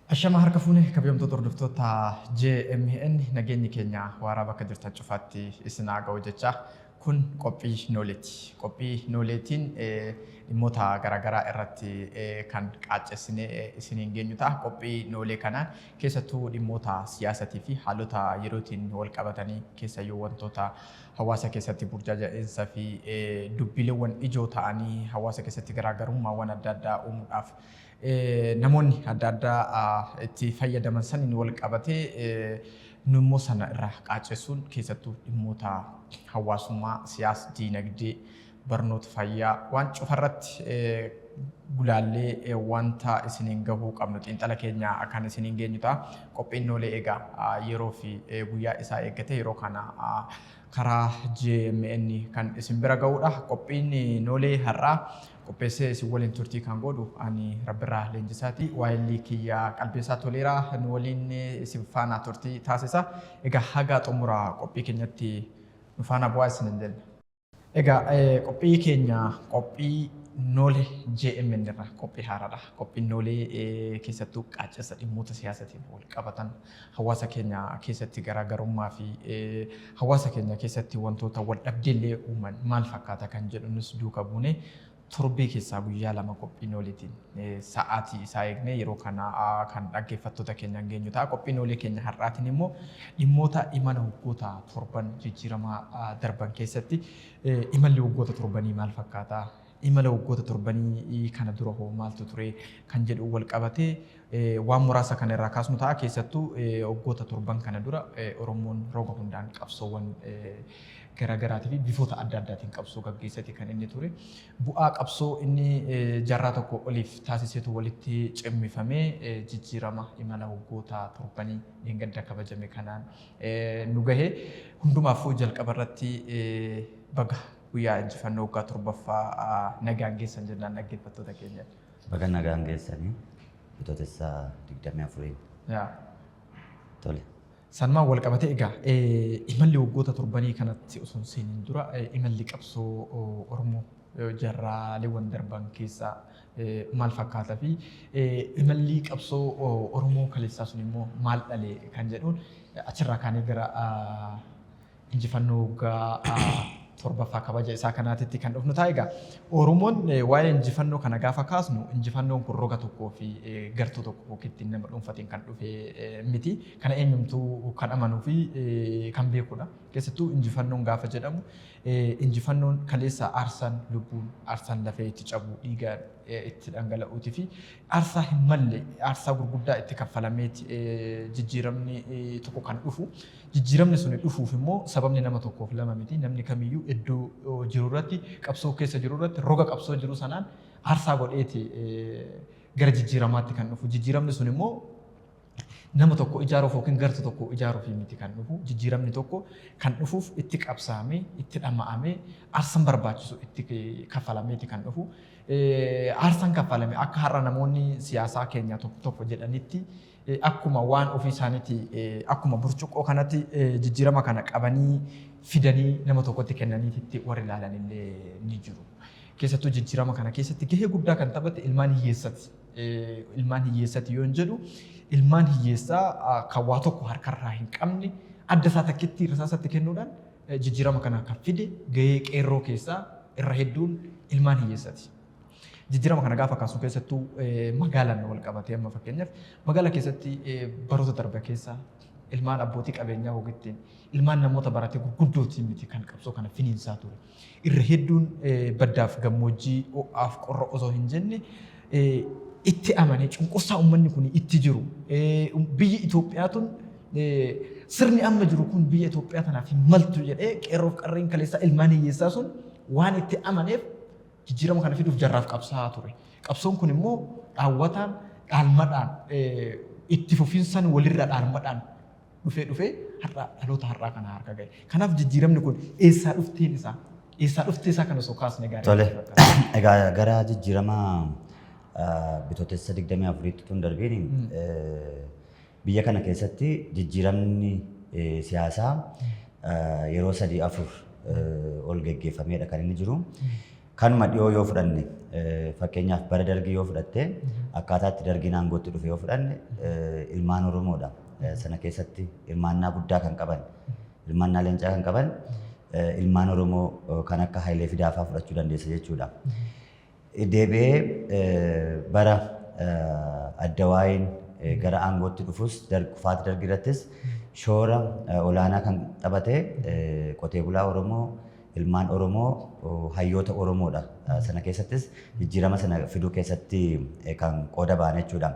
Ashama harka fuune kabajamtoota hordoftoota JMN nageenyi keenya waaraa bakka jirtan cufaatti isin haa ga'u jecha kun qophii nooleeti. Qophii nooleetiin dhimmoota garaagaraa irratti kan qaaccessinee isiniin geenyu ta'a. Qophii noolee kanaan keessattuu dhimmoota siyaasatii fi haalota yerootiin wal qabatanii keessayyuu wantoota hawaasa keessatti burjaaja'insa fi dubbileewwan ijoo ta'anii hawaasa keessatti garaagarummaawwan adda addaa uumuudhaaf namoonni adda addaa itti fayyadaman saniin wal qabatee nummoo sana irraa qaaccessuun keessattuu dhimmoota hawaasummaa, siyaasa, diinagdee, barnoota fayyaa waan cufarratti gulaallee wanta isiniin gahuu qabnu xiinxala keenya kan isiniin geenyu ta'a. Qophiin noolee egaa yeroo fi guyyaa isaa eeggate yeroo kana karaa JMN kan isin bira ga'uudha. Qophiin noolee har'aa qopheessee isin waliin turtii kan godhu ani Rabbirraa Leenjisaati. Waa'illi kiyya qalbeessaa toleeraa nu waliin isin faana turtii taasisa. Egaa haga xumura qophii keenyatti nu faana bu'aa isinin jenna. Egaa qophii keenya qophii noolee JMN irra qophii haaraadha. Qophiin noolee keessattuu qaaccessa dhimmoota siyaasatiin wal qabatan hawaasa keenya keessatti garaagarummaa fi hawaasa keenya keessatti wantoota wal dhabdeellee uuman maal fakkaata kan jedhu nus duuka buune torbee keessaa guyyaa lama qophii nooleetiin sa'aatii isaa eegne yeroo kana kan dhaggeeffattoota keenyaan geenyu ta'a. Qophii noolee keenya har'aatiin immoo dhimmoota imala waggoota torban jijjiiramaa darban keessatti imalli waggoota torbanii maal fakkaata? Imala waggoota torbanii kana dura hoo maaltu ture kan jedhu wal qabatee waan muraasa kana irraa kaasnu ta'a. Keessattuu waggoota torban kana dura Oromoon roga hundaan qabsoowwan garaagaraatii fi bifoota adda addaatiin qabsoo gaggeessate kan inni ture. Bu'aa qabsoo inni jaarraa tokko oliif taasisetu walitti cimmifamee jijjiirama imala waggoota torbanii dheengadda kabajame kanaan nu gahee hundumaafuu jalqaba irratti baga guyyaa injifannoo waggaa torbaffaa nagaan geessan jennaan dhaggeeffattoota keenya. Baga nagaan geessanii bitootessa 24. Tole. Sanumaan wal qabatee egaa imalli waggoota torbanii kanatti osoo hin seeniin dura imalli qabsoo Oromoo jaarraaleewwan darban keessaa maal fakkaataa fi imalli qabsoo Oromoo kaleessaa sun immoo maal dhale kan jedhuun achirraa kaanee gara injifannoo waggaa torbaffaa kabaja isaa kanaatitti kan dhufnu ta'a. Egaa Oromoon waa'ee injifannoo kana gaafa kaasnu injifannoon kun roga tokkoo fi gartuu tokko kittiin nama dhuunfatiin kan dhufe miti. Kana eenyumtuu kan amanuu fi kan beekudha. Keessattuu injifannoon gaafa jedhamu injifannoon kaleessa aarsaan lubbuun aarsaan lafee itti cabuu dhiigaan itti dhangala'uutii fi aarsaa hin malle aarsaa gurguddaa itti kaffalameeti jijjiiramni tokko kan dhufu. Jijjiiramni sun dhufuuf immoo sababni nama tokkoof lama miti. Namni kamiyyuu iddoo jiru irratti qabsoo keessa jiru irratti roga qabsoo jiru sanaan aarsaa godheeti gara jijjiiramaatti kan dhufu. Jijjiiramni sun immoo nama tokko ijaaruuf yookiin gartuu tokko ijaaruuf miti kan dhufu. Jijjiiramni tokko kan dhufuuf itti qabsaamee itti dhama'amee aarsaan barbaachisu itti kaffalameeti kan dhufu. Aarsaan kaffalame akka har'a namoonni siyaasaa keenya tokko tokko jedhanitti akkuma waan ofii isaaniiti akkuma burcuqqoo kanatti jijjiirama kana qabanii fidanii nama tokkotti kennaniitti warri ilaalan illee ni jiru. Keessattuu jijjiirama kana keessatti gahee guddaa kan taphate ilmaan hiyyeessati. Ilmaan hiyyeessati yoo jedhu ilmaan hiyyeessaa kan waa tokko harkarraa hin qabne adda isaa takkitti rasaasatti kennuudhaan jijjiirama kana kan fide gahee qeerroo keessaa irra hedduun ilmaan hiyyeessati. Jijjiirama kana gaafa kaasu keessattuu magaalaan wal qabatee amma fakkeenyaaf magaalaa keessatti baroota darbe keessa ilmaan abbootii qabeenyaa hogittiin ilmaan namoota baratee gurguddootiin miti kan qabsoo kana finiinsaa ture. Irra hedduun baddaaf gammoojjii ho'aaf qorra osoo hin jenne itti amanee cunqursaa uummanni kun itti jiru. Biyyi Itoophiyaatun sirni amma jiru kun biyya Itoophiyaa tanaaf hin maltu jedhee qeerroof qarreen kaleessaa ilmaan hiyyeessaa sun waan itti amaneef jijjiirama kana fiduuf jarraaf qabsaa ture. Qabsoon kun immoo dhaawwataan dhaalmadhaan itti fufiinsan walirra dhaalmadhaan dhufee har'a dhaloota har'aa kana harka ga'e. Kanaaf jijjiiramni kun eessaa dhuftee isaa kan osoo kaasne gaarii. Tole. Egaa gara jijjiirama bitootessa 24tti tun darbiin biyya kana keessatti jijjiiramni siyaasaa yeroo 3-4 ol geggeeffameedha kan inni jiru. kanuma dhiyoo yoo fudhanne fakkeenyaaf bara dargii yoo fudhatte akkaataatti dargiin aangootti dhufe yoo fudhanne ilmaan Oromoodha. Sana keessatti hirmaannaa guddaa kan qaban, hirmaannaa leencaa kan qaban ilmaan Oromoo kan akka Hayilee Fidaafaa fudhachuu dandeessa jechuudha. Deebi'ee bara Addawaayin gara aangootti dhufus kufaatii dargii irrattis shoora olaanaa kan taphate qotee bulaa Oromoo, ilmaan Oromoo, hayyoota Oromoodha. Sana keessattis jijjiirama sana fiduu keessatti kan qooda ba'an jechuudha.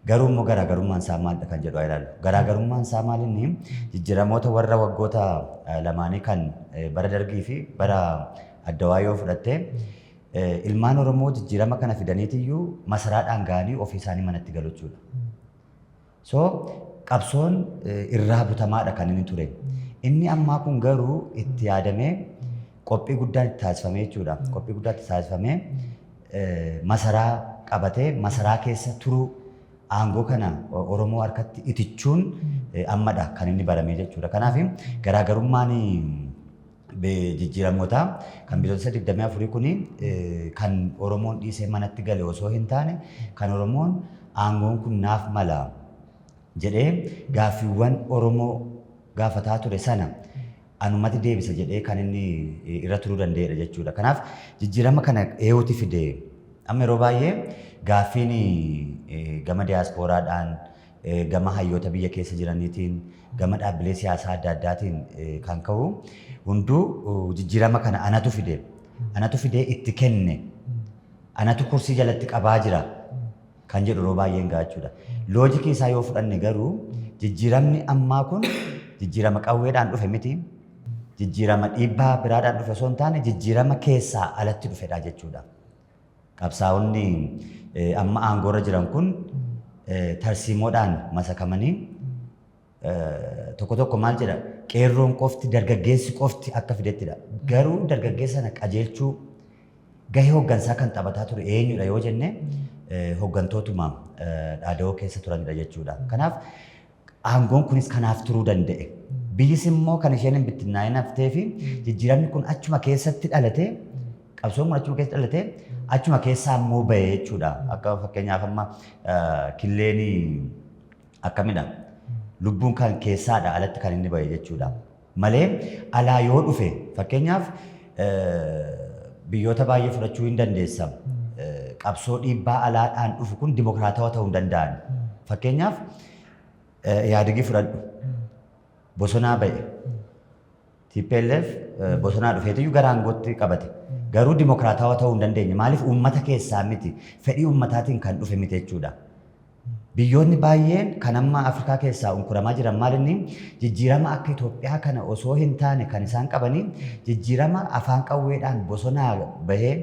Garuu immoo garaagarummaan isaa maalidha kan jedhu ilaallu. Garaagarummaan isaa maalinni jijjiiramoota warra waggoota lamaanii kan bara dargii fi bara Addawaayii yoo fudhatte ilmaan Oromoo jijjiirama kana fidaniitiyyuu masaraadhaan ga'anii ofii isaanii manatti galu jechuudha. So qabsoon irraa butamaadha kan inni ture. Inni ammaa kun garuu itti yaadamee qophii guddaan itti taasifamee jechuudha. Qophii guddaan itti taasifamee masaraa qabatee masaraa keessa turuu aangoo kana Oromoo harkatti itichuun ammadha kan inni baramee jechuudha. Kanaaf garaagarummaan jijjiiramoota kan bitootessa 24 kuni kan Oromoon dhiisee manatti gale osoo hin taane kan Oromoon aangoon kun naaf mala jedhee gaaffiiwwan Oromoo gaafataa ture sana anumatti deebisa jedhee kan inni irra turuu danda'edha jechuudha. Kanaaf jijjiirama kana eeyyuuti fidee amma yeroo baay'ee gaaffiin gama diyaaspooraadhaan gama hayyoota biyya keessa jiraniitiin gama dhaabbilee siyaasaa adda addaatiin kan ka'u hunduu jijjiirama kana anatu fidee itti kenne anatu kursii jalatti qabaa jira kan jedhu yeroo baay'een gaachuudha. Loojikii isaa yoo fudhanne garuu jijjiiramni ammaa kun jijjiirama qawweedhaan dhufe miti. Jijjiirama dhiibbaa biraadhaan dhufe osoo hin taane jijjiirama keessaa alatti dhufedha jechuudha. Qabsaa'onni amma aangoorra jiran kun tarsiimoodhaan masakamanii tokko tokko maal jedha qeerroon qofti dargaggeessi qofti akka fidettidha. Garuu dargaggeessa sana qajeelchuu gahee hooggansaa kan taphataa ture eenyudha yoo jenne hooggantootuma dhaada'oo keessa turanidha jechuudha. Kanaaf aangoon kunis kanaaf turuu danda'e. Biyyis immoo kan isheen hin bittinnaa'in haftee fi jijjiiramni kun achuma keessatti dhalatee qabsoon kun achuma keessatti dhalatee achuma keessaa immoo bahee jechuudha. Akka fakkeenyaaf amma killeen akkamidha lubbuun kan keessaadha alatti kan inni bahe jechuudha. Malee alaa yoo dhufe fakkeenyaaf biyyoota baay'ee fudhachuu hin dandeessa. Qabsoo dhiibbaa alaadhaan dhufu kun dimokiraatawaa ta'uu hin danda'an. Fakkeenyaaf yaadigi fudhadhu bosonaa bahe. TPLF bosonaa dhufeetiyyuu gara aangootti qabate. Garuu dimokiraatawaa ta'uu hin dandeenye. Maaliif uummata keessaa miti fedhii uummataatiin kan dhufe miti jechuudha. Biyyoonni baay'een kan amma Afrikaa keessaa unkuramaa jiran maalinni jijjiirama akka Itoophiyaa kana osoo hin taane kan isaan qabanii jijjiirama afaan qawweedhaan bosonaa bahee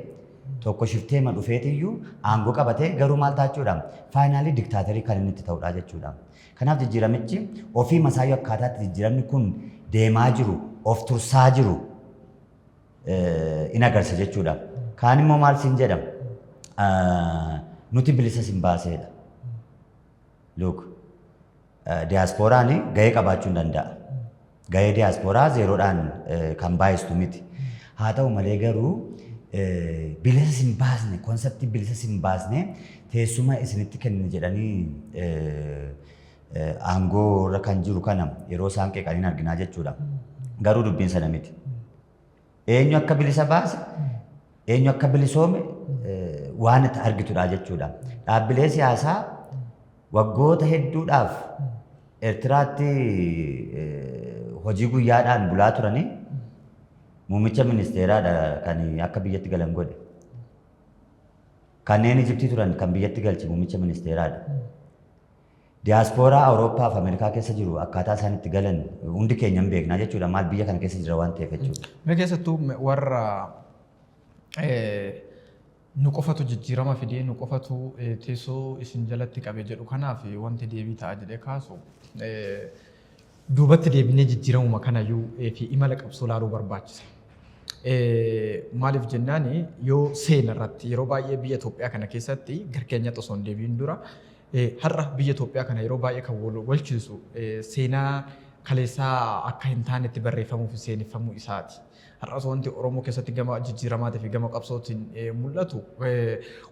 tokko shifteema dhufeetiyyuu aangoo qabatee garuu maal taachuudha faayinaalii diktaatarii kan inni itti ta'uudha jechuudha. Kanaaf jijjiiramichi ofii masaayyoo akkaataatti jijjiiramni kun deemaa jiru of tursaa jiru in agarsiisa jechuudha. Kaan immoo maal siin jedhama nuti bilisa sin baaseedha. Look, diyaaspooraan gahee qabaachuu hin danda'a. Gahee diyaaspooraa zeeroodhaan kan baay'istu miti. Haa ta'u malee garuu bilisa sin baasne, konseptii bilisa sin baasne teessuma isinitti kennine jedhanii aangoo irra kan jiru kana yeroo isaan qeeqaniin arginaa jechuudha. Garuu dubbiin sana miti. Eenyu akka bilisa baase, eenyu akka bilisoome waan itti argitudha jechuudha. Dhaabbilee siyaasaa waggoota hedduudhaaf Eertiraatti hojii guyyaadhaan bulaa turanii muummicha ministeeraadha kan akka biyyatti galan godhe. Kanneen Ijiptii turan kan biyyatti galche muummicha ministeeraadha. Diyaaspooraa Awurooppaa fi Ameerikaa keessa jiru akkaataa isaan itti galan hundi keenya hin beeknaa jechuudha. Maal biyya kana keessa jira waan ta'eef jechuudha. Mee keessattuu warra nu qofatu jijjiirama fidee nu qofatu teessoo isin jalatti qabe jedhu kanaaf wanti deebii ta'a jedhee kaasu duubatti deebinee jijjiiramuma kanayyuu fi imala qabsoo laaluu barbaachisa. Maaliif jennaan yoo seena irratti yeroo baay'ee biyya Itoophiyaa kana keessatti garkeenya osoo hin deebiin dura har'a biyya Itoophiyaa kana yeroo baay'ee kan walchiisu seenaa kaleessaa akka hin taanetti barreeffamuu fi seeneffamuu isaati. har'as wanti Oromoo keessatti gama jijjiiramaatii fi gama qabsootiin mul'atu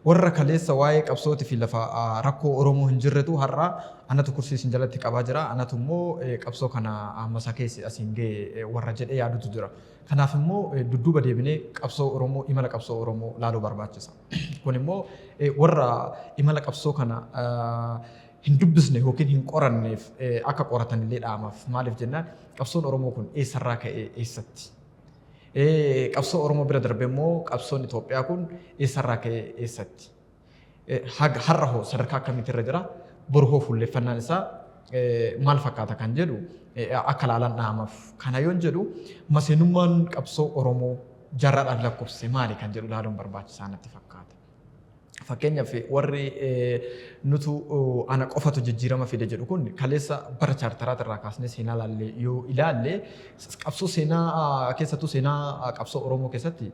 warra kaleessa waa'ee qabsootii fi lafa rakkoo Oromoo hin jirretu har'a anatu kursii isin jalatti qabaa jira anatu immoo qabsoo kana masa keessi asiin ga'e warra jedhee yaadutu jira. Kanaaf immoo dudduuba deebinee qabsoo Oromoo imala qabsoo Oromoo laaluu barbaachisa. Kun immoo warra imala qabsoo kana hin dubbisne yookiin hin qoranneef akka qoratan illee dhaamaaf maaliif jennaan qabsoon Oromoo kun eessarraa ka'ee eessatti qabsoo Oromoo bira darbe immoo qabsoon Itoophiyaa kun eessarraa ka'ee eessatti har'a hoo sadarkaa akkamiitti irra jira boru hoo fuulleeffannaan isaa maal fakkaata kan jedhu akka laalan dhaamaaf kana yoon jedhu maseenummaan qabsoo Oromoo jaarraadhaan lakkoofse maali kan jedhu laaluun barbaachisaa natti fakkaata. Fakkeenyaaf warri nutu ana qofatu jijjiirama fide jedhu kun kaleessa bara chaartaraat irraa kaasnee seenaa laallee yoo ilaalle qabsoo seenaa keessattuu seenaa qabsoo Oromoo keessatti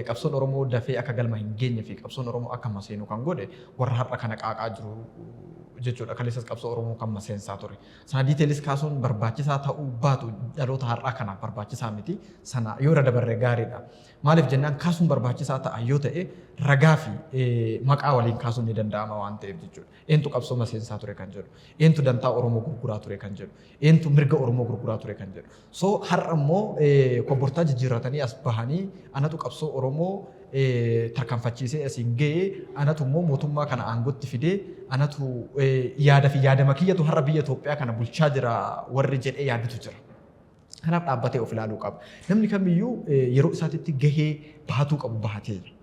qabsoon Oromoo dafee akka galma hin geenye fi qabsoon Oromoo akka maseenu kan godhe warra har'a kana qaaqaa jiru jechuudha. Kaleessas qabsoo Oromoo kan maseensaa ture. Sana diiteelis kaasuun barbaachisaa ta'uu baatu dhaloota har'aa kanaaf barbaachisaa miti. Sana yoo irra dabarre gaariidha. Maaliif jennaan kaasuun barbaachisaa ta'a yoo ta'e ragaa fi maqaa waliin kaasuun ni danda'ama waan ta'eef jechuudha. Eentu qabsoo maseensaa ture kan jedhu. Eentu dantaa Oromoo gurguraa ture kan jedhu. Eentu mirga Oromoo gurguraa ture kan jedhu. So har'a immoo kobbortaa jijjiirratanii as bahanii anatu qabsoo Oromoo tarkaanfachiisee asiin ga'ee anatu immoo mootummaa kana aangootti fidee anatu yaada fi yaadama kiyyatu har'a biyya Itoophiyaa kana bulchaa jira warri jedhee yaadutu jira. Kanaaf dhaabbatee of ilaaluu qaba. Namni kamiyyuu yeroo isaatitti gahee bahatuu qabu bahatee jira.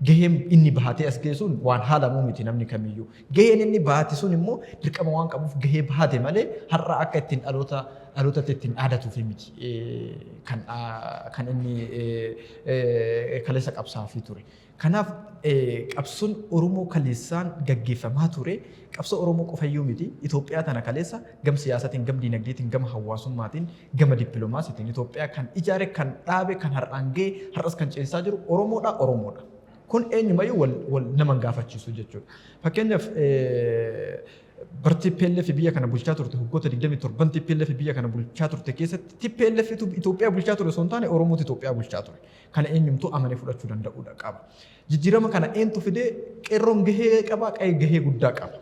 Gaheen inni bahatee as ga'e sun waan haalamuu miti namni kamiyyuu. Gaheen inni bahate sun immoo dirqama waan qabuuf gahee bahate malee har'a akka ittiin dhalootatti ittiin dhaadatuuf miti kan inni kaleessa qabsaafii ture. Kanaaf qabsoon Oromoo kaleessaan gaggeeffamaa ture qabsoo Oromoo qofayyuu miti Itoophiyaa tana kaleessa gam siyaasaatiin gam diinagdeetiin gam hawaasummaatiin gama dippiloomaasiitiin Itoophiyaa kan ijaare kan dhaabe kan har'aan ga'e har'as kan ceesisaa jiru Oromoodha. Kun eenyumayyuu wal nama gaafachiisu jechuudha. Fakkeenyaaf barti TPLF biyya kana bulchaa turte waggoota 27 TPLF biyya kana bulchaa turte keessatti TPLF Itoophiyaa bulchaa ture osoo hin taane Oromootu Itoophiyaa bulchaa ture. Kana eenyumtuu amanee fudhachuu danda'uudha qaba. Jijjiirama kana eentu fidee qeerroon gahee qaba gahee guddaa qaba.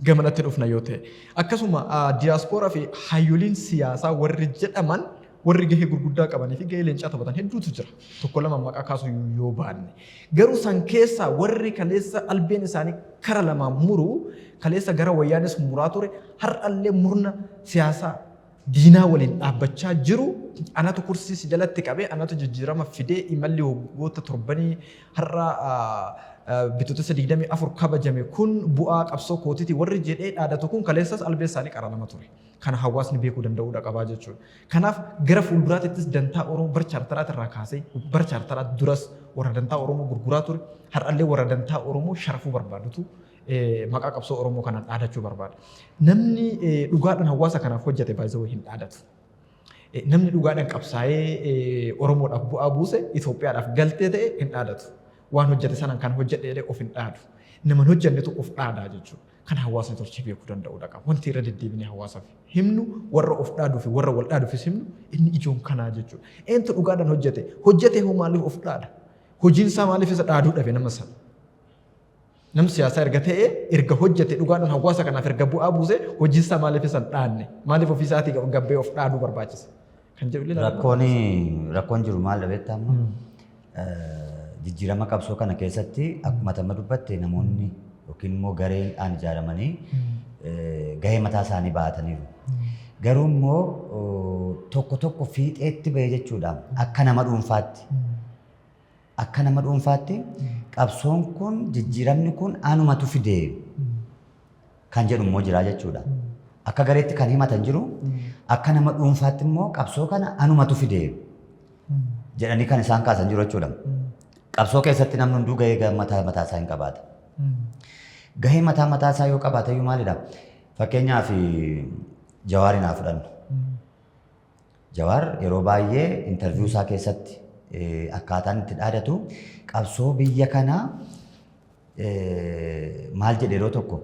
Gamanatti dhufna yoo ta'e. Akkasuma diyaaspooraa fi hayyoliin siyaasaa warri jedhaman warri gahee gurguddaa qabanii fi gahee leencaa taphatan hedduutu jira. Tokko lama maqaa kaasuu yoo baanne. Garuu san keessaa warri kaleessa albeen isaanii kara lamaan muru kaleessa gara wayyaanis muraa ture har'allee murna siyaasaa diinaa waliin dhaabbachaa jiru anatu kursii si jalatti qabee anatu jijjiirama fidee imalli waggoota torbanii har'a bitootessa 24 kabajame kun bu'aa qabsoo kootiiti warri jedhee dhaadatu kun kaleessas albeen isaanii qara lama ture. Kana hawaasni beekuu danda'uudha qabaa jechuudha. Kanaaf gara fuulduraattis dantaa Oromoo bara chaartaraat irraa kaasee bara chaartaraat duras warra dantaa Oromoo gurguraa ture har'allee warra dantaa Oromoo sharafuu barbaadutu maqaa qabsoo Oromoo kanaan dhaadachuu barbaada. Namni dhugaadhaan hawaasa kanaaf hojjete baay'ee hin dhaadatu. Namni dhugaadhaan qabsaa'ee Oromoodhaaf bu'aa buuse Itoophiyaadhaaf galtee ta'e hin dhaadatu. Waan hojjete sanaan kan hojjedhe of hin dhaadu. Nama hojjennetu of dhaadaa jechuudha. Kan hawaasni tolchee beekuu danda'uudha qaba. Wanti irra deddeebinee hawaasaaf himnu warra of dhaaduu fi warra wal dhaaduufis himnu inni ijoon kanaa jechuudha. Eentu dhugaadhaan hojjete hoo maaliif of dhaada? Hojiin isaa maaliif isa dhaaduu dhabe nama sana? Nam siyaasaa erga ta'ee erga hojjete dhugaadhaan hawaasa kanaaf erga bu'aa buuse hojii isaa maaliif isa dhaanne? Maaliif ofii isaatii gabbee of dhaaduu barbaachisa? Kan jedhu illee rakkoon jiru maal dhabeetta amma? Jijjiirama qabsoo kana keessatti akkuma tamma dubbatte namoonni yookiin immoo gareedhaan ijaaramanii gahee mataa isaanii baataniiru. Garuu immoo tokko fiixeetti bahee jechuudha akka nama dhuunfaatti. Akka nama dhuunfaatti qabsoon kun jijjiiramni kun anumatu fidee kan jedhu immoo jira jechuudha. Akka gareetti kan himatan jiru akka nama dhuunfaatti immoo qabsoo kana anumatu fidee jedhanii kan isaan kaasan jiru jechuudha. Qabsoo keessatti namni hunduu gahee mataa isaa hin qabaata. Gahee mataa isaa yoo qabaate iyyuu maalidha? Fakkeenyaaf Jawaar haa fudhannu. Jawaar yeroo baay'ee intarviiyuu isaa keessatti akkaataan itti dhaadatu qabsoo biyya kanaa maal jedhe yeroo tokko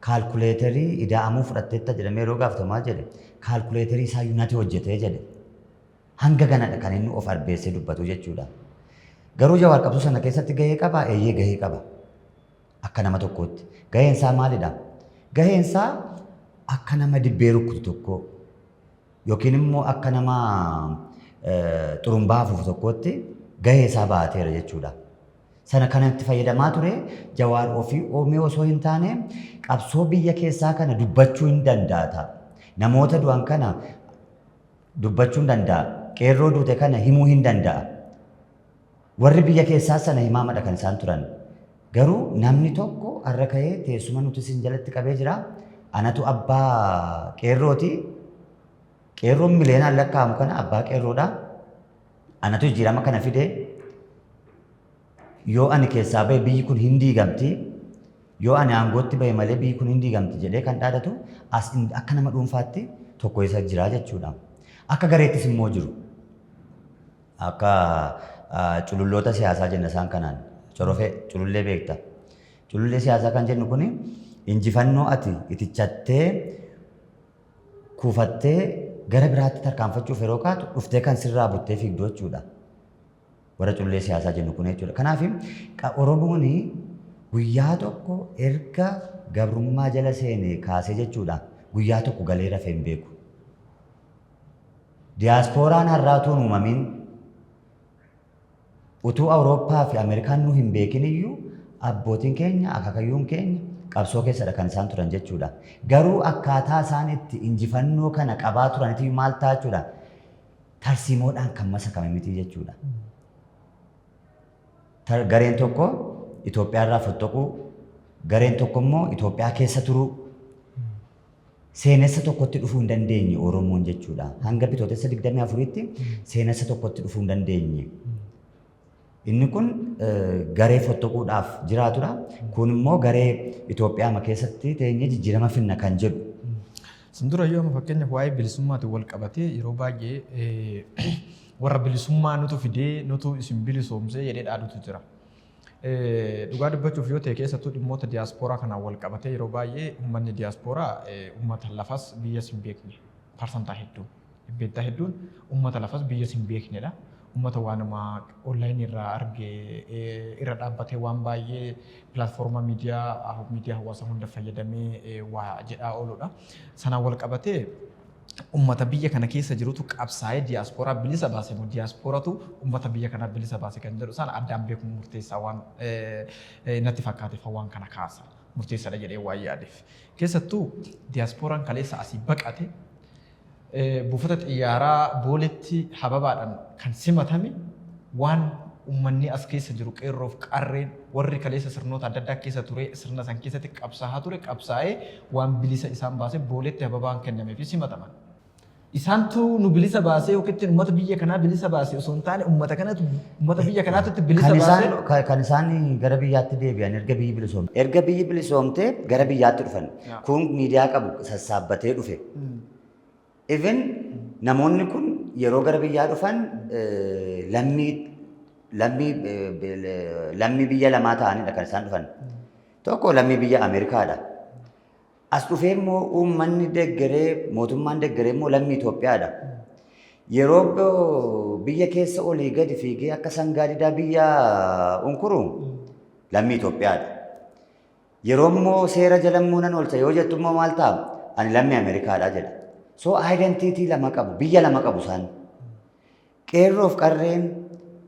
kaalkuleetarii ida'amuu fudhatteetta jedhamee yeroo gaafatamu maal jedhe kaalkuleetarii isaa yuunati hojjetee jedhe. hanga ganadha kan inni of arbeessee dubbatu jechuudha. Garuu Jawaar qabsoo sana keessatti gahee qaba, eeyyee gahee qaba. Akka nama tokkootti. Gaheen isaa maalidha? Gaheen isaa akka nama dibbee rukkutu tokko yookiin immoo akka nama xurumbaa afuufu tokkootti gahee isaa baateera jechuudha. Sana kanatti fayyadamaa ture Jawaar ofii oomee osoo hin taane qabsoo biyya keessaa kana dubbachuu hin danda'a. Namoota du'an kana dubbachuu hin danda'a. Qeerroo duute kana himuu hin danda'a. Warri biyya keessaa sana himaamadha kan isaan turan. Garuu namni tokko har'a ka'ee teessuma nuti isin jalatti qabee jira. Anatu abbaa qeerrooti. Qeerroon mileenaan lakkaa'amu kana abbaa qeerroodha. Anatu jijjiirama kana fide. Yoo ani keessaa bahe biyyi kun hin diigamti. Yoo ani aangootti bahe malee biyyi kun hin diigamti jedhee kan dhaadatu as akka nama dhuunfaatti tokko isa jira jechuudha. Akka gareettis immoo jiru. Akka cululloota siyaasaa jenna isaan kanaan. Corofee culullee beekta. Culullee siyaasaa kan jennu kuni injifannoo ati itichattee kuufattee gara biraatti tarkaanfachuuf yeroo kaatu dhuftee kan sirraa buttee fiigdu jechuudha. Warra culullee siyaasaa jennu kun jechuudha. Kanaaf Oromoon guyyaa tokko erga gabrummaa jala seenee kaasee jechuudha. Guyyaa tokko galee rafee hin beeku. Diyaaspooraan har'aatuun uumamiin utuu Awurooppaa fi Ameerikaan nu hin beekin iyyuu abbootiin keenya akaakayyuun keenya qabsoo keessadha kan isaan turan jechuudha. Garuu akkaataa isaan itti injifannoo kana qabaa turanitti maal ta'a jechuudha. Tarsiimoodhaan kan masakame miti jechuudha. Gareen tokko Itoophiyaa irraa fottoquu, gareen tokko immoo Itoophiyaa keessa turuu. Seenessa tokkotti dhufuu hin dandeenye Oromoon jechuudha. Hanga bitootessa 24tti seenessa tokkotti dhufuu hin dandeenye. Inni kun garee fottoquudhaaf jiraatudha. Kun immoo garee Itoophiyaa keessatti teenyee jijjiirama finna kan jedhu. Sindura yoo fakkeenyaaf waa'ee bilisummaatiin wal qabatee yeroo baay'ee warra bilisummaa nutu fidee nutu isin bilisoomsee jedhee dhaadutu jira. Dhugaa dubbachuuf yoo ta'e keessattuu dhimmoota diyaaspooraa kanaan wal qabatee yeroo baay'ee uummanni diyaaspooraa uummata lafas biyyas hin beekne parsantaa hedduun dhibbeettaa hedduun uummata lafas biyyas hin beeknedha. Uummata waanuma onlaayinii irraa argee irra dhaabbatee waan baay'ee pilaatfoormaa miidiyaa hawaasaa hunda fayyadamee waa jedhaa ooludha. Sanaan wal qabatee ummata biyya kana keessa jirutu qabsaa'ee diyaaspooraa bilisa baase moo diyaasporatu ummata biyya kana bilisa baase kan jedhu sana addaan beekuun murteessaa waan natti fakkaateef waan kana kaasa murteessaadha jedhee waan yaadeef. Keessattuu diyaasporaan kaleessa asii baqate buufata xiyyaaraa booletti hababaadhaan kan simatame waan ummanni as keessa jiru qeerroof qarreen warri kaleessa sirnoota adda addaa keessa ture sirna san keessatti qabsaa'aa ture qabsaa'ee waan bilisa isaan baase booletti hababaan kennamee fi simataman. Isaantu nu bilisa baasee yookiin uummata biyya kanaa bilisa baasee osoo hin taane uummata biyya kanaatti bilisa baasee kan isaan gara biyyaatti deebi'an erga biyyi bilisoomte. Erga biyyi bilisoomte gara biyyaatti dhufan. Kun miidiyaa qabu sassaabbatee dhufe. Even namoonni kun yeroo gara biyyaa dhufan lammii biyya lamaa ta'anidha kan isaan dhufan. Tokko lammii biyya Ameerikaadha. As dhufee immoo uummanni deggeree mootummaan deggeree immoo lammii Itoophiyaadha. Yeroo biyya keessa olii gadi fiigee akka sangaa didaa biyya unkuru lammii Itoophiyaadha. Yeroo immoo seera jala immoo nan oolcha yoo jettu immoo maal ta'a? Ani lammii Ameerikaadha jedha. So identity lama qabu, biyya lama qabu isaan. Qeerroof qarreen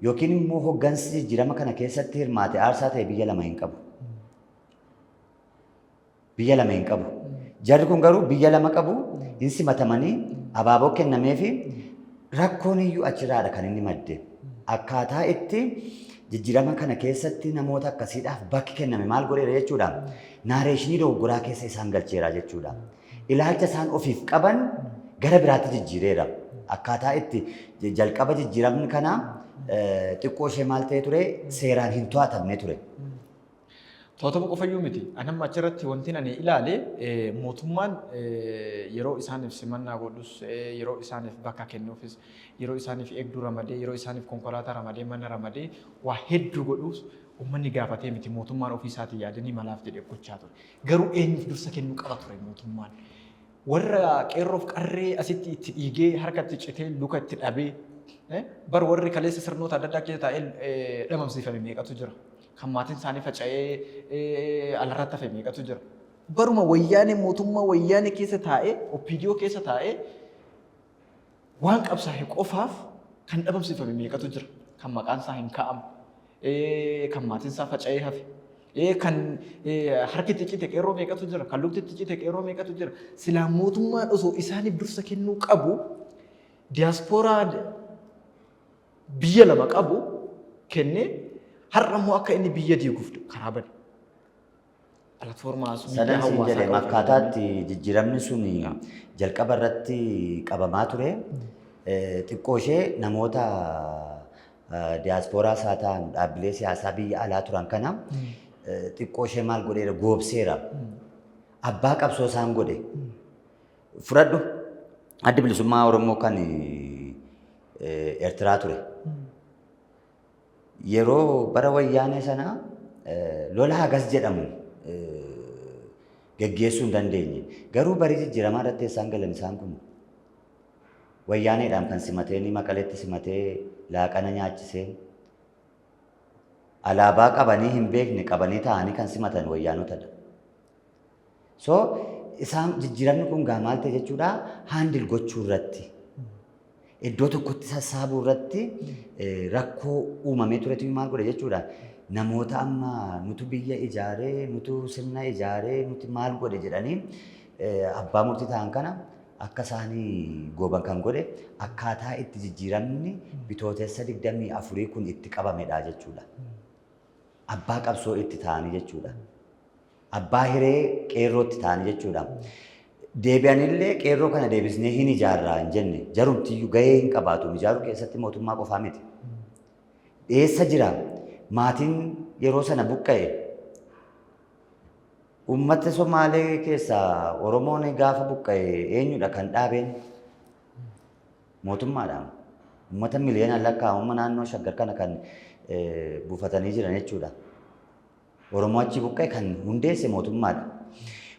yookiin immoo hoggansi jijjiirama kana keessatti hirmaate aarsaa ta'e biyya lama hin qabu. Biyya lama hin qabu. Jarri kun garuu biyya lama qabu, hin simatamanii abaaboo kennamee fi rakkoon iyyuu achirraadha kan inni madde. Akkaataa itti jijjiirama kana keessatti namoota akkasiidhaaf bakki kenname maal godheera jechuudha. Naareeshinii dogoggoraa keessa isaan galcheera jechuudha. Ilaalcha isaan ofiif qaban gara biraatti jijjiireera. Akkaataa itti jalqaba jijjiiramni kanaa xiqqoo ishee maal ta'e ture seeraan hin to'atamne ture. To'atama qofayyuu miti. Anamma achirratti wanti ani ilaale mootummaan yeroo isaaniif simannaa godhus yeroo isaaniif bakka kennuufis yeroo isaaniif eegduu ramadee yeroo isaaniif konkolaataa ramadee mana ramadee waa hedduu godhuus uummanni gaafatee miti mootummaan ofii isaatii yaadanii malaaf jedhee gochaa ture. Garuu eenyuuf dursa kennuu qaba ture mootummaan. Warra qeerroof qarree asitti itti dhiigee harkatti citee luka itti dhabee bar warri kaleessa sirnoota adda addaa keessa taa'ee dhabamsiifame meeqatu jira. Kan maatiin isaanii faca'ee alarratti hafe meeqatu jira. Baruma wayyaanee mootummaa wayyaanee keessa taa'ee OPDO keessa taa'ee waan qabsaa'e qofaaf kan dhabamsiifame meeqatu jira. Kan maqaan isaa hin kaa'amne kan maatiin isaa faca'ee hafe. Kan harki xiccite qeerroo meeqatu jira. Kan lukti xiccite qeerroo meeqatu jira. Silaa mootummaan osoo isaaniif dursa kennuu qabu diyaaspooraa biyya lama qabu kennee har'a immoo akka inni biyya diiguuf karaa bane. Pilaatfoormaa sadan siin jedhee fakkaataatti jijjiiramni sun jalqaba irratti qabamaa ture. Xiqqoo ishee namoota diyaaspooraa isaa ta'an dhaabbilee siyaasaa biyya alaa turan kana xiqqoo ishee maal godheera goobseera. Abbaa qabsoo isaan godhe. Fudhadhu addi bilisummaa Oromoo kan Eertiraa ture. Yeroo bara wayyaanee sana lola hagas jedhamu geggeessuu hin dandeenye. Garuu barii jijjiiramaa irratti isaan galan isaan kun wayyaaneedhaan kan simatee ni Maqaleetti simatee laaqana nyaachisee alaabaa qabanii hin beekne qabanii taa'anii kan simatan wayyaanotadha. So isaan jijjiiramni kun gaa maal ta'e jechuudha haandil gochuu irratti iddoo tokkotti sassaabuu irratti rakkoo uumamee turetu maal godhe jechuudha. Namoota amma nutu biyya ijaaree nutu sirna ijaaree nuti maal godhe jedhanii abbaa murtii ta'an kana akka isaanii gooban kan godhe akkaataa itti jijjiiramni bitootessa 24 kun itti qabamedha jechuudha. Abbaa qabsoo itti ta'anii jechuudha. Abbaa hiree qeerrootti ta'anii jechuudha. Deebi'anillee qeerroo kana deebisnee hin ijaarraa hin jenne jarumtiyyuu gahee hin qabaatu ijaaruu keessatti mootummaa qofaa miti. Eessa jira maatiin yeroo sana buqqa'e uummata Somaalee keessaa Oromoon gaafa buqqa'e eenyudha kan dhaabeen mootummaadhaan uummata miliyoonaan lakkaa'amu naannoo Shaggar kana kan buufatanii jiran jechuudha. Oromoo achi buqqa'e kan hundeesse mootummaadha.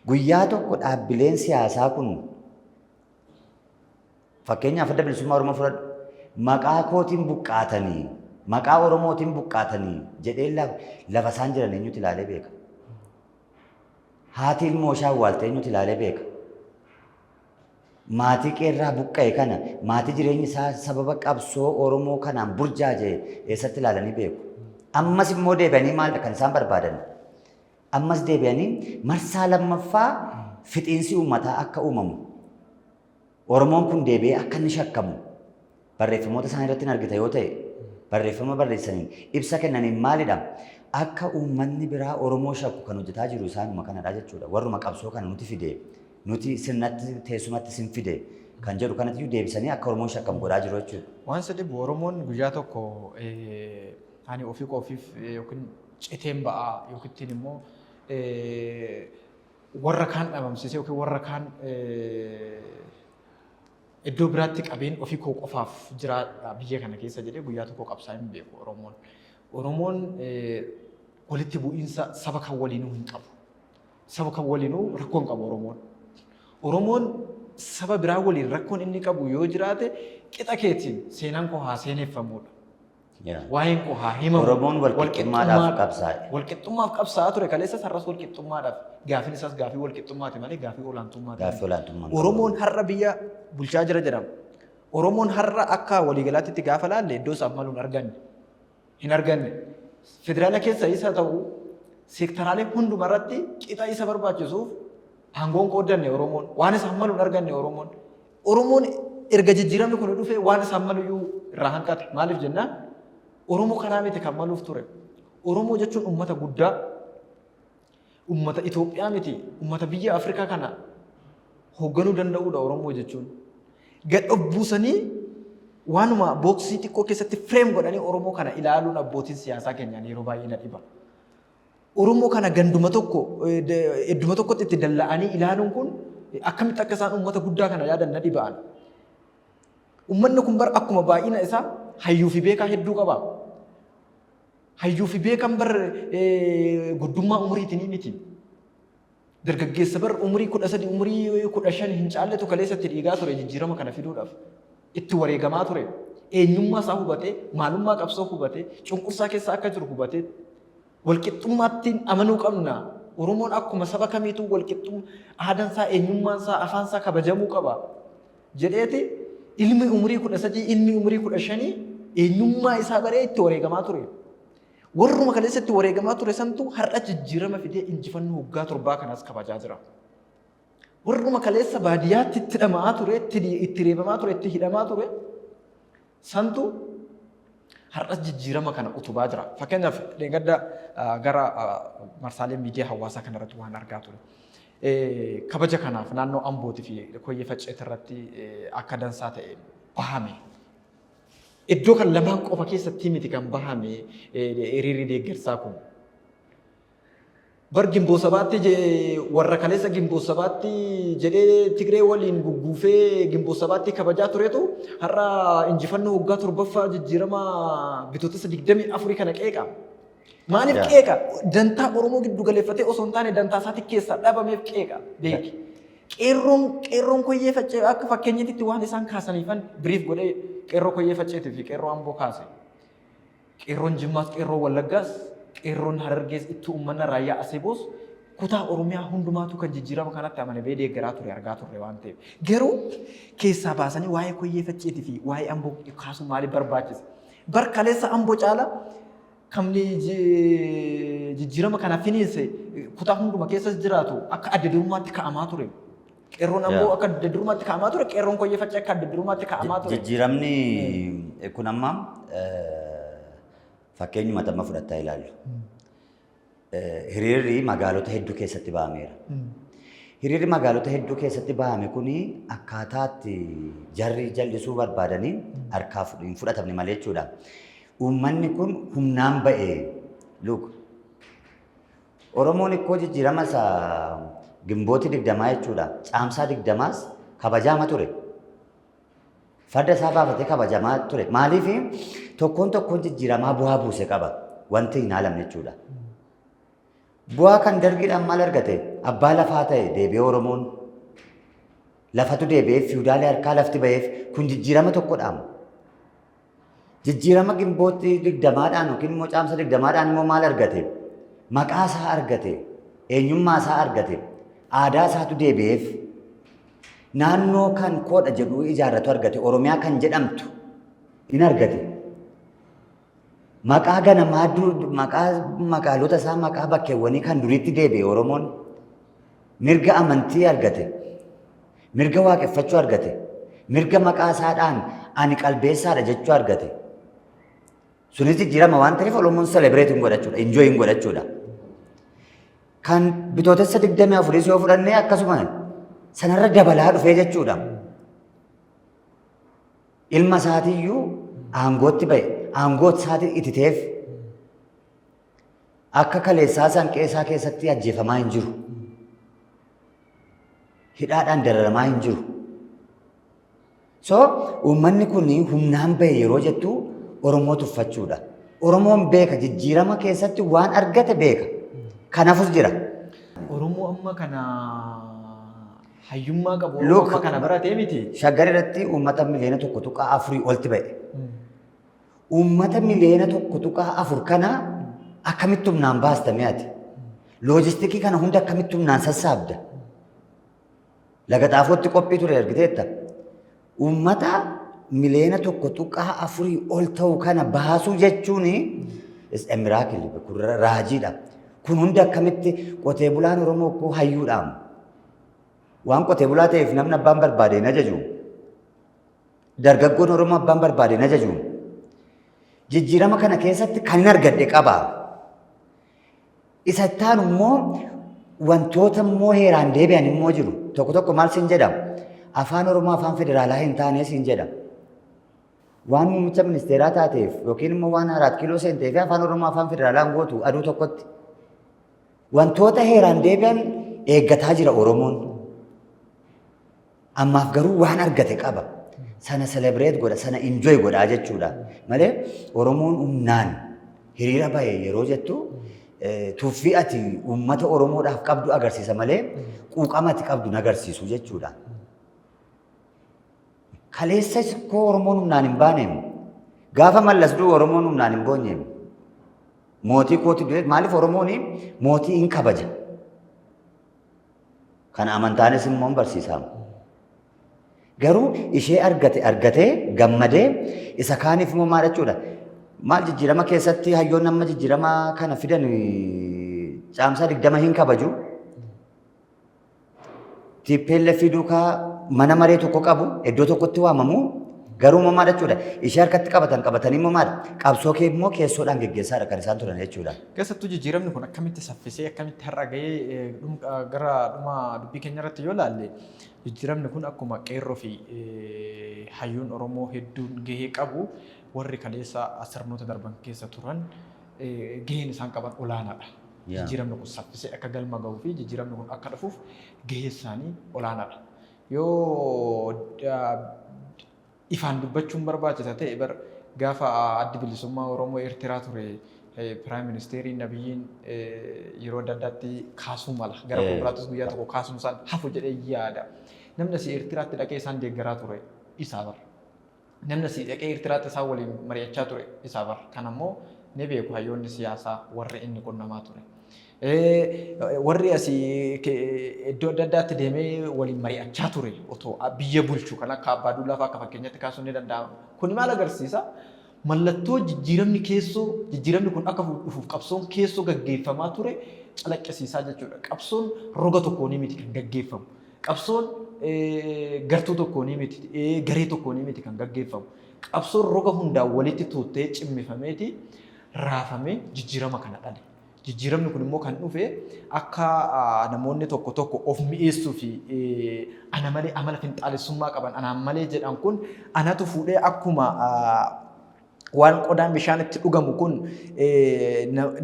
Guyyaa tokko dhaabbileen siyaasaa kun fakkeenyaaf adda bilisummaa Oromoo fudhadhu maqaa kootiin buqqaatanii maqaa Oromootiin buqqaatanii jedhee lafa isaan jiran eenyutu ilaalee beeka. Haati ilmoo ishee awwaaltee eenyutu ilaalee beeka. Maatii qeerraa buqqa'e kana maatii jireenyi isaa sababa qabsoo Oromoo kanaan burjaajee eessatti ilaalanii beeku. Ammas immoo deebi'anii maalidha kan isaan barbaadan? Ammas deebi'anii marsaa lammaffaa fixiinsi uummataa akka uumamu. Oromoon kun deebi'ee akka inni shakkamu barreeffamoota isaanii irratti argita yoo ta'e barreeffama barreessaniin ibsa kennaniin maalidha? Akka uummanni biraa Oromoo shakku kan hojjetaa jiru isaanuma kanadha jechuudha. Warruma qabsoo kana nuti fide nuti sirnatti teessumatti sin fide kan jedhu kanatti deebisanii akka Oromoon shakkamu godhaa jiru jechuudha. Waan sadii Oromoon guyyaa tokko ani ofii qofiif yookiin citeen ba'aa yookiin immoo warra kaan dhabamsiisee yookiin warra kaan iddoo biraatti qabeen ofii koo qofaaf jiraadha biyya kana keessa jedhee guyyaa tokko qabsaa hin beeku Oromoon. Oromoon walitti bu'iinsa saba kan waliinuu hin qabu. Saba kan waliinuu rakkoo hin qabu Oromoon. Oromoon saba biraa waliin rakkoon inni qabu yoo jiraate qixa keetiin seenaan koo haa seeneffamudha. Waa'een koo haa himamu. Oromoon walqixxummaadhaaf qabsaa'e. Walqixxummaaf qabsaa'aa ture kaleessa sarras walqixxummaadhaaf gaafin isaas gaafii walqixxummaati malee gaafii olaantummaati. Gaafii olaantummaa. Oromoon har'a biyya bulchaa jira jedhama. Oromoon har'a akka waliigalaatti itti gaafa laalle iddoo isaaf maluun arganne. Hin arganne. Federaala keessa isa ta'u seektaraalee hundumarratti qixa isa barbaachisuuf aangoon qooddanne Oromoon waan isaan maluun arganne Oromoon. Oromoon erga jijjiiramni kun dhufee waan isaan maluyyuu irraa hanqate maaliif jennaan Oromoo kanaa miti kan maluuf ture. Oromoo jechuun uummata guddaa uummata Itoophiyaa miti uummata biyya Afrikaa kana hoogganuu danda'udha Oromoo jechuun. Gad buusanii waanuma booksii xiqqoo keessatti fireem godhanii Oromoo kana ilaaluun abbootiin siyaasaa keenyaan yeroo baay'ee na dhiba. Oromoo kana ganduma tokko idduma tokkotti itti dalla'anii ilaaluun kun akkamitti akka isaan uummata guddaa kana yaadan na dhiba'an. Uummanni kun bar akkuma baay'ina isaa hayyuu fi beekaa hedduu qaba. Hayyuu fi beekan bar guddummaa umuriitiin miti. Dargaggeessa bar umurii 13 umurii 15 hin caalletu kaleessatti dhiigaa ture jijjiirama kana fiduudhaaf. Itti wareegamaa ture. eenyummaa isaa hubatee maalummaa qabsoo hubatee cunqursaa keessa akka jiru hubatee walqixxummaatti amanuu qabna. Oromoon akkuma saba kamiituu walqixxum aadaan isaa eenyummaan isaa afaan isaa kabajamuu qaba jedheeti ilmi umurii 13 ilmi umurii 15 eenyummaa isaa baree itti wareegamaa ture. Warruma kaleessa itti wareegamaa ture santu har'a jijjiirama fidee injifannoo waggaa 7 kanas kabajaa jira. Warruma kaleessa baadiyyaatti itti hidhamaa ture, itti reebamaa ture, itti hidhamaa ture santu har'as jijjiirama kana utubaa jira. Fakkeenyaaf deeggarda gara marsaalee miidiyaa hawaasaa kanarratti waan argaa ture. Kabaja kanaaf naannoo Ambootii fi Koyyee Facceetii irratti akka dansaa ta'e bahame. Iddoo kan lamaan qofa keessatti miti kan bahame hiriirri deeggarsaa kun. Bar Gimboo Sabaatti warra kaleessa Gimboo Sabaatti jedhee Tigree waliin gugguufee Gimboo Sabaatti kabajaa turetu har'a injifannoo waggaa 7ffaa jijjiirama bitootessa 24 kana qeeqa. Maaliif qeeqa? Dantaa Oromoo giddu galeeffatee osoo hin taane dantaa isaatti keessaa dhabameef qeeqa beeki. Qeerroon Koyyee Faccee akka fakkeenyatti waan isaan kaasaniifan biriif godhee qeerroo Koyyee Facceetii fi qeerroo Amboo kaase. Qeerroon Jimmaas qeerroo Wallaggaas qeerroon Harargees itti uummanna raayyaa Aseeboos kutaa Oromiyaa hundumaatu kan jijjiirama kanatti amane bee deeggaraa ture argaa turre waan ta'eef. Garuu keessaa baasanii waa'ee Koyyee Facceetii fi waa'ee Amboo kaasuu maaliif barbaachise? Bar kaleessa Amboo caala kamni jijjiirama kana finiinse kutaa hunduma keessas jiraatu akka adda durummaatti ka'amaa ture. Qeerroon Amboo akka adda durummaatti ka'amaa ture, qeerroon Koyyee Faccee akka adda durummaatti ka'amaa ture. Jijjiiramni kun amma fakkeenyuma tamma fudhattaa ilaallu. Hiriirri magaalota hedduu keessatti bahameera. Hiriirri magaalota hedduu keessatti bahame kuni akkaataatti jarri jallisuu barbaadanii harkaa hin fudhatamne malee jechuudha. Uummanni kun humnaan ba'ee luka. Oromoon ikkoo jijjiirama isaa Gimbooti 20 jechuudha. Caamsaa 20s kabajamaa ture. Farda isaa baafatee kabajamaa ture. Maaliif tokkoon jijjiiramaa bu'aa buuse qaba. Wanti hin haalamne jechuudha. Bu'aa kan dargiidhaan maal argate? Abbaa lafaa ta'e deebi'ee Oromoon lafatu deebi'ee fiudaalee harkaa lafti ba'eef kun jijjiirama tokkodhaam. Jijjiirama Gimbootti 20dhaan yookiin immoo caamsa 20dhaan immoo maal argate? Maqaa isaa argate, eenyummaa isaa argate, aadaa isaatu deebi'eef naannoo kan koodha jedhu ijaarratu argate, Oromiyaa kan jedhamtu in argate. Maqaa ganamaa maqaa magaalota isaa maqaa bakkeewwanii kan duriitti deebi'e Oromoon mirga amantii argate, mirga waaqeffachuu argate, mirga maqaa isaadhaan ani qalbeessaadha jechuu argate. Sunis jijjiirama waan ta'eef Oromoon selebireetiin godhachuudha, injooyin godhachuudha. Kan bitootessa 24 yoo fudhannee akkasuma sanarra dabalaa dhufee jechuudha. Ilma isaatiiyyuu aangootti ba'e, aangooti isaatii ititeef akka kaleessaa sanqeessaa keessatti ajjeefamaa hin jiru. Hidhaadhaan dararamaa hin jiru. So uummanni kun humnaan ba'e yeroo jettu Oromoo tuffachuudha. Oromoon beeka jijjiirama keessatti waan argate beeka. Kanaafus jira. Oromoo amma kana hayyummaa qabu Oromoo kana baratee miti. Shaggar irratti uummata miliyoona 1.4 olti ba'e. Uummata miliyoona 1.4 kana akkamitti humnaan baastamee ati? Loojistikii kana hunda akkamitti humnaan sassaabda? Laga Xaafootti qophii ture argiteetta. Uummata miliyoona 1.4 ol ta'u kana baasuu jechuun is a miracle, kun raajiidha. Kun hundi akkamitti qotee bulaan Oromoo koo hayyuudhaan waan qotee bulaa ta'eef namni abbaan barbaade hin ajaju. Dargaggoon Oromoo abbaan barbaade hin ajaju. Jijjiirama kana keessatti kan hin argadhe qaba. Isa ittaan immoo wantoota immoo heeraan deebi'an immoo jiru. Tokko maal siin jedhama? Afaan Oromoo afaan federaalaa hin taane siin jedhama. Waan muummicha ministeeraa taateef yookiin immoo waan 4 kiiloo seenteef afaan Oromoo afaan federaalaa gootu aduu tokkotti. Wantoota heeraan deebi'an eeggataa jira Oromoon. Ammaaf garuu waan argate qaba. Sana celebrate godha, sana enjoy godhaa jechuudha. Malee Oromoon humnaan hiriira ba'e yeroo jettu tuffii ati uummata Oromoodhaaf qabdu agarsiisa malee quuqama ati qabdu nagarsiisu jechuudha. Kaleessa koo Oromoon humnaan hin baane Gaafa mallasduu Oromoon humnaan hin boonye. Mootii kooti du'e maaliif Oromoon mootii hin kabaja. Kan amantaanis immoo barsiisaa. Garuu ishee argatee gammadee isa kaaniif immoo maal jechuudha. Maal jijjiirama keessatti hayyoon amma jijjiirama kana fidan caamsaa 20 hin kabaju. TPLF duukaa mana maree tokko qabu iddoo tokkotti waamamu garuu immoo maal jechuudha. Ishee harkatti qabatanii immoo maal qabsoo kee immoo keessoodhaan geggeessaadha kan isaan turan jechuudha. Keessattuu jijjiiramni kun akkamitti saffisee akkamitti har'a gahee gara dhuma dubbii keenya irratti yoo ilaalle jijjiiramni kun akkuma qeerroo fi hayyuun Oromoo hedduun gahee qabu warri kaleessa sirnoota darban keessa turan gaheen isaan qaban olaanaadha. Jijjiiramni kun saffisee akka galma gahuu fi jijjiiramni kun akka dhufuuf gahee isaanii olaanaadha. Yoo ifaan dubbachuun barbaachisa ta'e gaafa addi bilisummaa Oromoo Eertiraa ture Piraayim Ministeeriin Nabiyyiin yeroo adda addaatti kaasuu mala gara fuulduraattis guyyaa tokko kaasuun isaan hafu jedhee yaada. Namni asii Eertiraatti dhaqee isaan deeggaraa ture isaa bara. Namni asii dhaqee Eertiraatti isaan waliin mari'achaa ture isaa bara. Kan ammoo ni beeku hayyoonni siyaasaa warri inni qunnamaa ture. Warri asii iddoo adda addaatti deemee waliin mari'achaa ture otoo biyya bulchu kan akka abbaa duulaa fa'aa akka fakkeenyatti kaasuun ni danda'ama. Kun maal agarsiisa? Mallattoo jijjiiramni kun akka dhufuuf qabsoon keessoo gaggeeffamaa ture calaqqisiisaa jechuudha. Qabsoon roga tokkoonii miti kan gaggeeffamu. Qabsoon gartuu tokkoonii miti garee tokkoonii miti kan gaggeeffamu. Qabsoon roga hundaan walitti tuuttee cimmifameeti raafamee jijjiirama kana dhale. Jijjiiramni kun immoo kan dhufe akka namoonni tokko of mi'eessuu fi ana malee amala finxaalessummaa qaban anaan malee jedhan kun anatu fuudhee akkuma waan qodaan bishaan itti dhugamu kun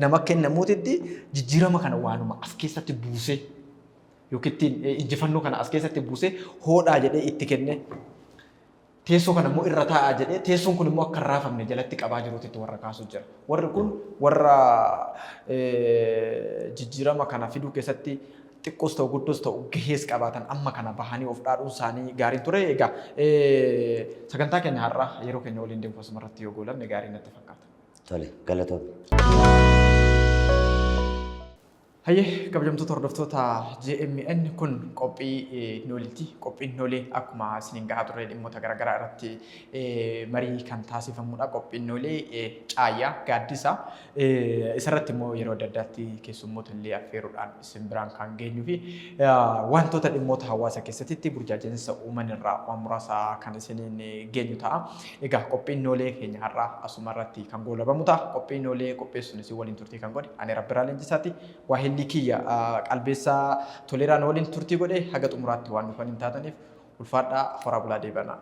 nama kennamuutitti jijjiirama kana waanuma as keessatti buusee yookiin injifannoo kana as keessatti buusee hoodhaa jedhee itti kenne. Teessoo kana immoo irra taa'aa jedhee teessoon kun immoo akka hin raafamne jalatti qabaa jiruutti warra kaasuu jira. Warri kun warra jijjiirama kana fiduu keessatti xiqqoos ta'u guddoos ta'u gahees qabaatan amma kana bahanii of dhaadhuun isaanii gaariin ture. Egaa sagantaa keenya har'aa yeroo keenya waliin deemu asumarratti yoo goolabne gaariin natti fakkaata. Tole galatoomne. Hayyee kabajamtoota hordoftoota JMN kun qophii noolitti qophiin noolee akkuma isiniin gahaa turre dhimmoota garaagaraa irratti marii kan taasifamudha. Qophiin noolee caayyaa gaaddisa isarratti immoo yeroo adda addaatti keessummoota illee affeeruudhaan isin biraan kan geenyuu fi wantoota dhimmoota hawaasa keessatti burjaajinsa uuman irraa waan muraasa kan isiniin geenyu ta'a. Egaa qophiin noolee keenya har'aa asumarratti kan goolabamu ta'a. Qophiin noolee qopheessuunis waliin turtii kan godhe ani Rabbiraa Leenjisaati. Waahilli kiyya qalbeessaa toleraan waliin turtii godhe haga xumuraatti waan dhufan hin taataniif ulfaadhaa horaa bulaa deebanaa.